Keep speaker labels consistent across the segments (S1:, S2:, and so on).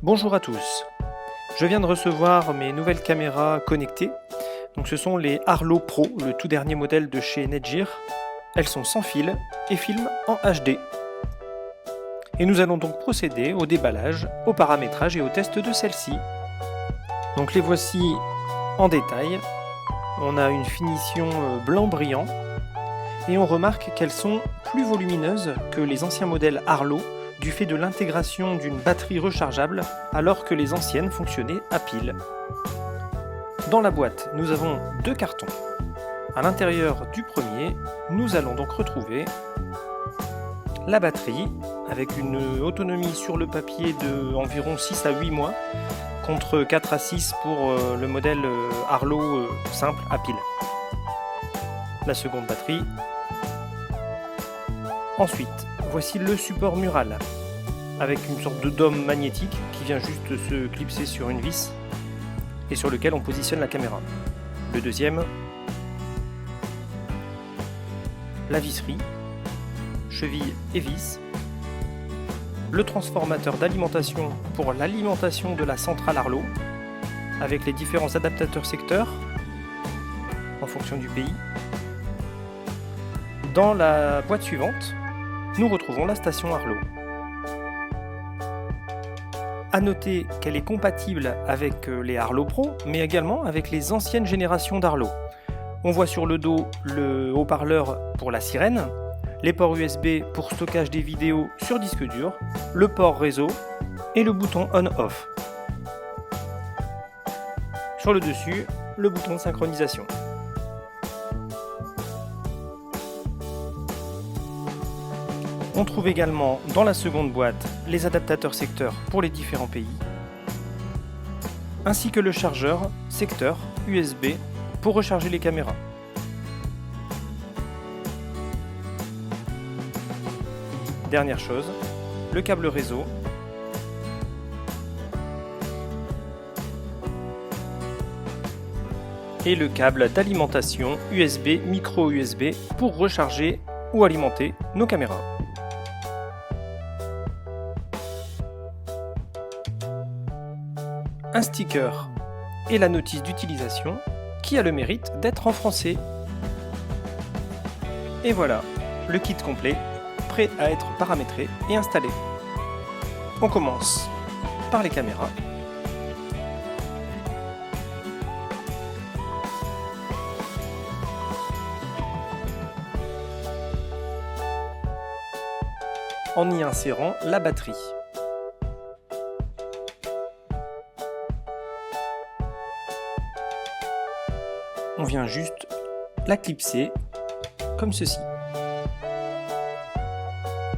S1: Bonjour à tous, je viens de recevoir mes nouvelles caméras connectées. Donc ce sont les Arlo Pro, le tout dernier modèle de chez Netgear. Elles sont sans fil et filment en HD. Et nous allons donc procéder au déballage, au paramétrage et au test de celle-ci. Donc les voici en détail. On a une finition blanc brillant et on remarque qu'elles sont plus volumineuses que les anciens modèles Arlo du fait de l'intégration d'une batterie rechargeable alors que les anciennes fonctionnaient à pile. Dans la boîte, nous avons deux cartons. À l'intérieur du premier, nous allons donc retrouver la batterie avec une autonomie sur le papier de environ 6 à 8 mois contre 4 à 6 pour le modèle Arlo simple à pile. La seconde batterie. Ensuite, voici le support mural avec une sorte de dôme magnétique qui vient juste se clipser sur une vis et sur lequel on positionne la caméra. Le deuxième, la visserie, cheville et vis, le transformateur d'alimentation pour l'alimentation de la centrale Arlo avec les différents adaptateurs secteurs en fonction du pays. Dans la boîte suivante, nous retrouvons la station Arlo. A noter qu'elle est compatible avec les Arlo Pro, mais également avec les anciennes générations d'Arlo. On voit sur le dos le haut-parleur pour la sirène, les ports USB pour stockage des vidéos sur disque dur, le port réseau et le bouton on-off. Sur le dessus, le bouton de synchronisation. On trouve également dans la seconde boîte les adaptateurs secteurs pour les différents pays, ainsi que le chargeur secteur USB pour recharger les caméras. Dernière chose, le câble réseau et le câble d'alimentation USB micro USB pour recharger ou alimenter nos caméras. Un sticker et la notice d'utilisation qui a le mérite d'être en français. Et voilà, le kit complet, prêt à être paramétré et installé. On commence par les caméras. En y insérant la batterie. On vient juste la clipser comme ceci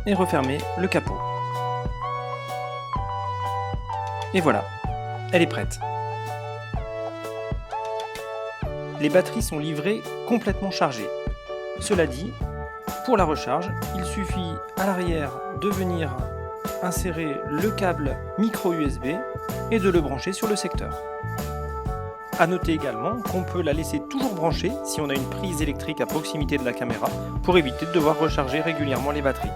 S1: et refermer le capot. Et voilà, elle est prête. Les batteries sont livrées complètement chargées. Cela dit, pour la recharge, il suffit à l'arrière de venir insérer le câble micro USB et de le brancher sur le secteur. A noter également qu'on peut la laisser toujours branchée si on a une prise électrique à proximité de la caméra pour éviter de devoir recharger régulièrement les batteries.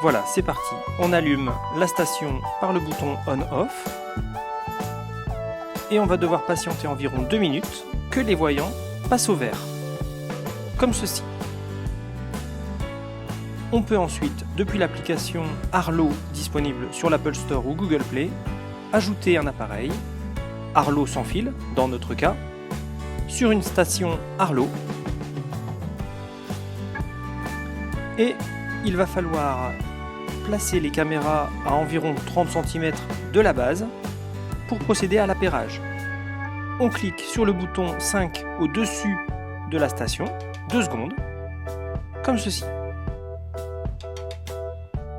S1: Voilà, c'est parti. On allume la station par le bouton on-off et on va devoir patienter environ 2 minutes que les voyants passent au vert, comme ceci. On peut ensuite, depuis l'application Arlo disponible sur l'Apple Store ou Google Play, ajouter un appareil Arlo sans fil, dans notre cas, sur une station Arlo. Et il va falloir placer les caméras à environ 30 cm de la base pour procéder à l'appairage. On clique sur le bouton 5 au-dessus de la station, 2 secondes, comme ceci.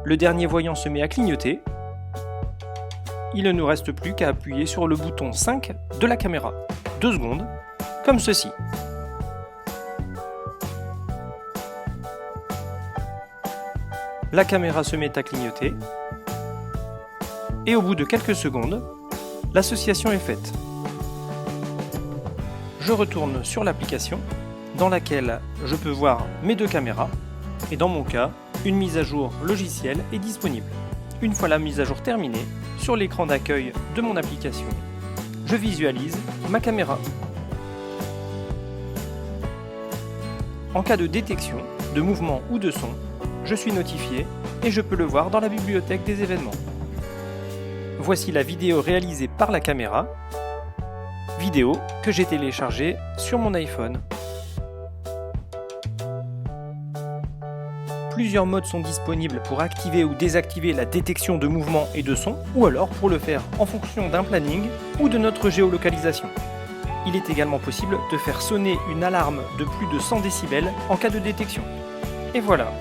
S1: Le dernier voyant se met à clignoter. Il ne nous reste plus qu'à appuyer sur le bouton 5 de la caméra. 2 secondes, comme ceci. La caméra se met à clignoter. Et au bout de quelques secondes, l'association est faite. Je retourne sur l'application dans laquelle je peux voir mes deux caméras et dans mon cas, une mise à jour logicielle est disponible. Une fois la mise à jour terminée, sur l'écran d'accueil de mon application, je visualise ma caméra. En cas de détection, de mouvement ou de son, je suis notifié et je peux le voir dans la bibliothèque des événements. Voici la vidéo réalisée par la caméra, vidéo que j'ai téléchargée sur mon iPhone. Plusieurs modes sont disponibles pour activer ou désactiver la détection de mouvement et de son, ou alors pour le faire en fonction d'un planning ou de notre géolocalisation. Il est également possible de faire sonner une alarme de plus de 100 décibels en cas de détection. Et voilà,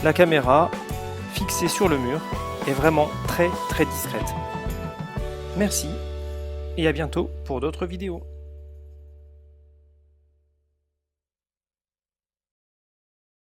S1: la caméra fixée sur le mur est vraiment très discrète. Merci et à bientôt pour d'autres vidéos.